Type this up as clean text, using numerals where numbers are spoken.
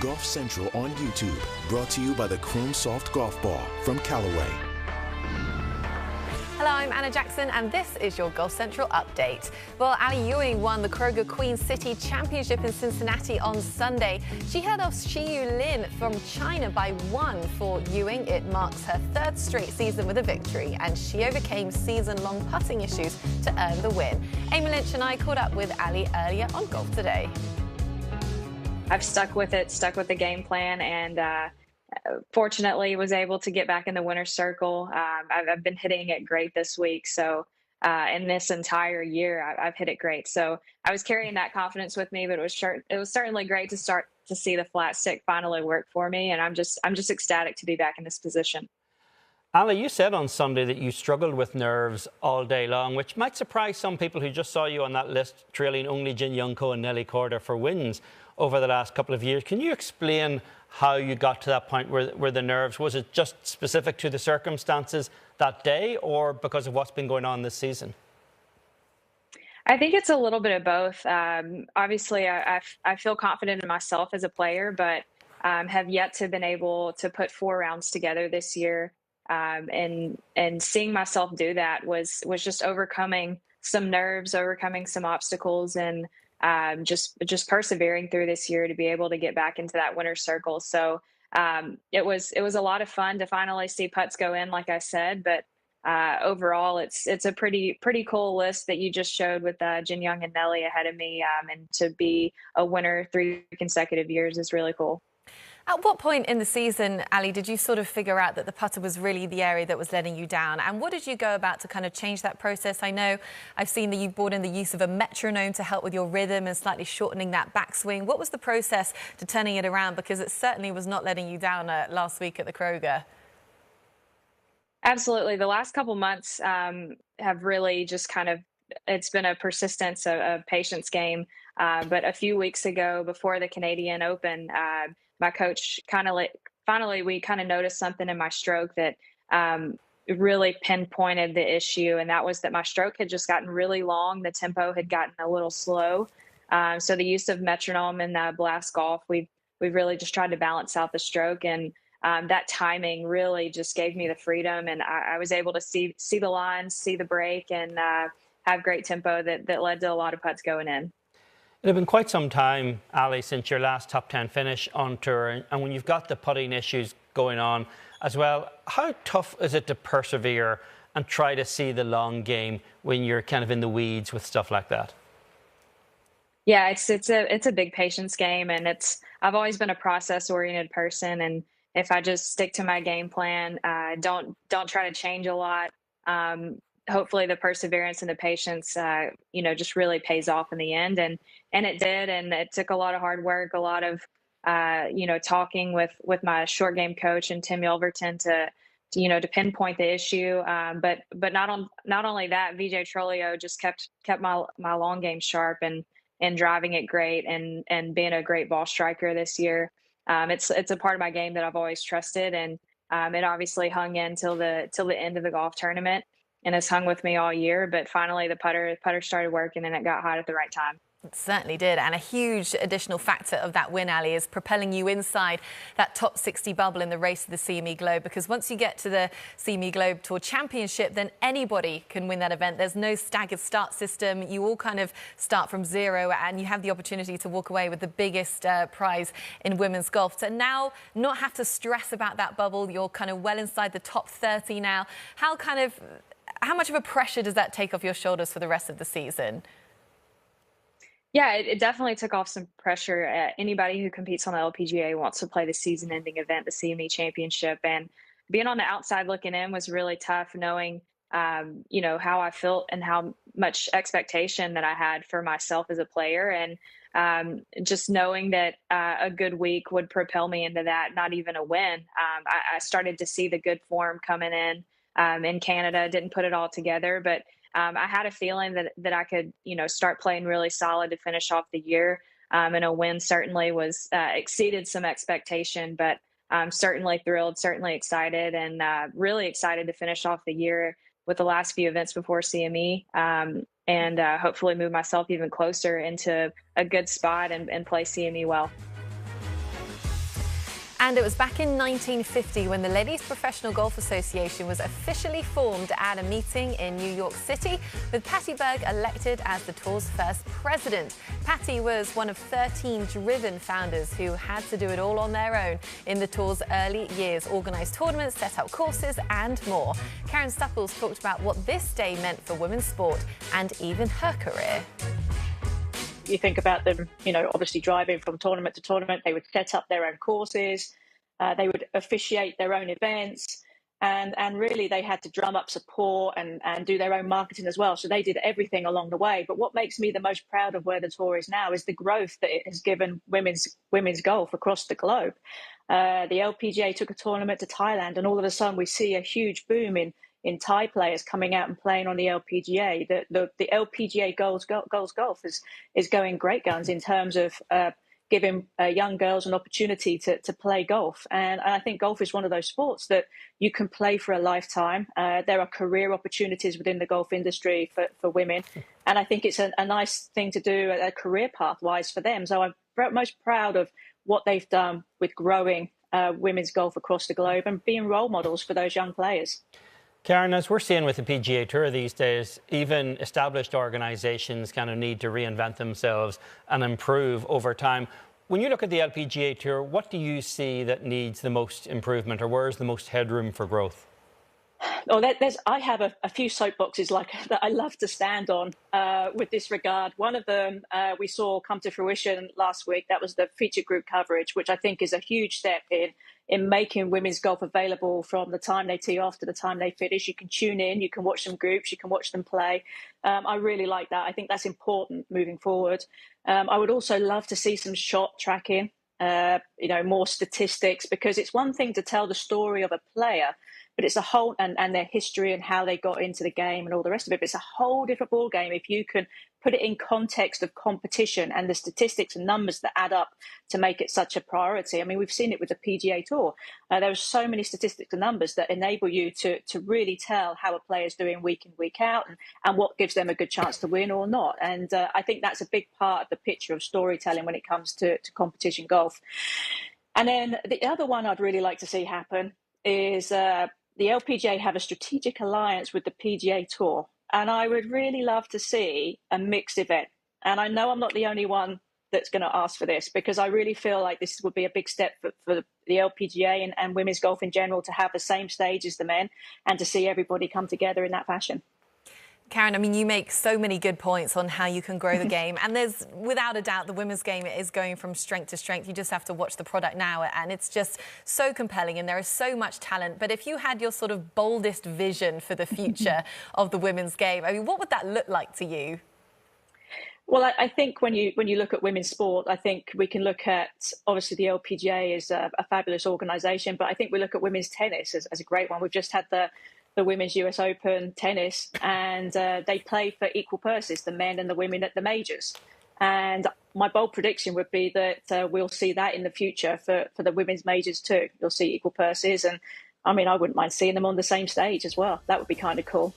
Golf Central on YouTube, brought to you by the Chrome Soft Golf Ball from Callaway. Hello, I'm Anna Jackson, and this is your Golf Central update. Well, Ewing won the Kroger Queen City Championship in Cincinnati on Sunday. She held off Xiyu Lin from China by 1 for Ewing. It marks her third straight season with a victory, and she overcame season-long putting issues to earn the win. Amy Lynch and I caught up with Ali earlier on Golf Today. I've stuck with the game plan, and fortunately was able to get back in the winner's circle. I've been hitting it great this week. So in this entire year, I've hit it great. So I was carrying that confidence with me, but it was certainly great to start to see the flat stick finally work for me. And I'm just ecstatic to be back in this position. Ali, you said on Sunday that you struggled with nerves all day long, which might surprise some people who just saw you on that list trailing only Jin Young Ko and Nelly Korda for wins over the last couple of years. Can you explain how you got to that point where the nerves, was it just specific to the circumstances that day or because of what's been going on this season? I think it's a little bit of both. Obviously, I feel confident in myself as a player, but have yet to been able to put 4 rounds together this year. And seeing myself do that was just overcoming some nerves, overcoming some obstacles, and just persevering through this year to be able to get back into that winner's circle. So it was a lot of fun to finally see putts go in, like I said. But overall, it's a pretty cool list that you just showed with Jin Young and Nelly ahead of me, and to be a winner 3 consecutive years is really cool. At what point in the season, Ali, did you sort of figure out that the putter was really the area that was letting you down? And what did you go about to kind of change that process? I know I've seen that you've brought in the use of a metronome to help with your rhythm and slightly shortening that backswing. What was the process to turning it around? Because it certainly was not letting you down last week at the Kroger. Absolutely. The last couple months have really just it's been a persistence, a patience game. But a few weeks ago, before the Canadian Open, my coach finally we noticed something in my stroke that really pinpointed the issue. And that was that my stroke had just gotten really long. The tempo had gotten a little slow. So the use of metronome in Blast Golf, we've really just tried to balance out the stroke. And that timing really just gave me the freedom. And I was able to see the lines, see the break, and have great tempo that led to a lot of putts going in. It had been quite some time, Ali, since your last top 10 finish on tour. And when you've got the putting issues going on as well, how tough is it to persevere and try to see the long game when you're kind of in the weeds with stuff like that? Yeah, it's a big patience game, and I've always been a process-oriented person, and if I just stick to my game plan, don't try to change a lot. Hopefully the perseverance and the patience, just really pays off in the end. And it did. And it took a lot of hard work, a lot of, talking with my short game coach and Tim Yelverton to pinpoint the issue. But not only that, Vijay Trolio just kept my long game sharp and driving it great and being a great ball striker this year. It's a part of my game that I've always trusted. And it obviously hung in till the end of the golf tournament, and has hung with me all year. But finally, the putter started working, and it got hot at the right time. It certainly did. And a huge additional factor of that win, Ali, is propelling you inside that top 60 bubble in the race to the CME Globe. Because once you get to the CME Globe Tour Championship, then anybody can win that event. There's no staggered start system. You all kind of start from zero, and you have the opportunity to walk away with the biggest prize in women's golf. So now not have to stress about that bubble. You're kind of well inside the top 30 now. How much of a pressure does that take off your shoulders for the rest of the season? Yeah, it definitely took off some pressure. Anybody who competes on the LPGA wants to play the season-ending event, the CME Championship. And being on the outside looking in was really tough, knowing, how I felt and how much expectation that I had for myself as a player. And just knowing that a good week would propel me into that, not even a win. I started to see the good form coming in Canada. Didn't put it all together, but I had a feeling that I could, start playing really solid to finish off the year. And a win certainly was exceeded some expectation, but I'm certainly thrilled, certainly excited, and really excited to finish off the year with the last few events before CME, and hopefully move myself even closer into a good spot and play CME well. And it was back in 1950 when the Ladies Professional Golf Association was officially formed at a meeting in New York City, with Patty Berg elected as the tour's first president. Patty was one of 13 driven founders who had to do it all on their own in the tour's early years, organised tournaments, set up courses and more. Karen Stupples talked about what this day meant for women's sport and even her career. You think about them, obviously driving from tournament to tournament. They would set up their own courses. They would officiate their own events. And really, they had to drum up support and do their own marketing as well. So they did everything along the way. But what makes me the most proud of where the tour is now is the growth that it has given women's golf across the globe. The LPGA took a tournament to Thailand, and all of a sudden we see a huge boom in Thai players coming out and playing on the LPGA. The LPGA Girls Golf is going great guns in terms of giving young girls an opportunity to play golf. And I think golf is one of those sports that you can play for a lifetime. There are career opportunities within the golf industry for women. And I think it's a nice thing to do, a career path-wise for them. So I'm most proud of what they've done with growing women's golf across the globe and being role models for those young players. Karen, as we're seeing with the PGA Tour these days, even established organisations kind of need to reinvent themselves and improve over time. When you look at the LPGA Tour, what do you see that needs the most improvement, or where's the most headroom for growth? Oh, I have a few soapboxes that I love to stand on with this regard. One of them we saw come to fruition last week. That was the feature group coverage, which I think is a huge step in making women's golf available from the time they tee off to the time they finish. You can tune in, you can watch some groups, you can watch them play. I really like that. I think that's important moving forward. I would also love to see some shot tracking, more statistics, because it's one thing to tell the story of a player, but it's a whole, and their history and how they got into the game and all the rest of it. But it's a whole different ball game if you can put it in context of competition and the statistics and numbers that add up to make it such a priority. I mean, we've seen it with the PGA Tour. There are so many statistics and numbers that enable you to really tell how a player is doing week in, week out, and what gives them a good chance to win or not. And I think that's a big part of the picture of storytelling when it comes to competition golf. And then the other one I'd really like to see happen is the LPGA have a strategic alliance with the PGA Tour. And I would really love to see a mixed event. And I know I'm not the only one that's going to ask for this, because I really feel like this would be a big step for the LPGA and women's golf in general to have the same stage as the men and to see everybody come together in that fashion. Karen, I mean, you make so many good points on how you can grow the game. And there's, without a doubt, the women's game is going from strength to strength. You just have to watch the product now, and it's just so compelling, and there is so much talent. But if you had your sort of boldest vision for the future of the women's game, I mean, what would that look like to you? Well, I think when you look at women's sport, I think we can look at, obviously the LPGA is a fabulous organisation, but I think we look at women's tennis as a great one. We've just had the Women's US Open tennis, and they play for equal purses, the men and the women at the majors. And my bold prediction would be that we'll see that in the future for the women's majors too. You'll see equal purses, and I mean, I wouldn't mind seeing them on the same stage as well. That would be kind of cool.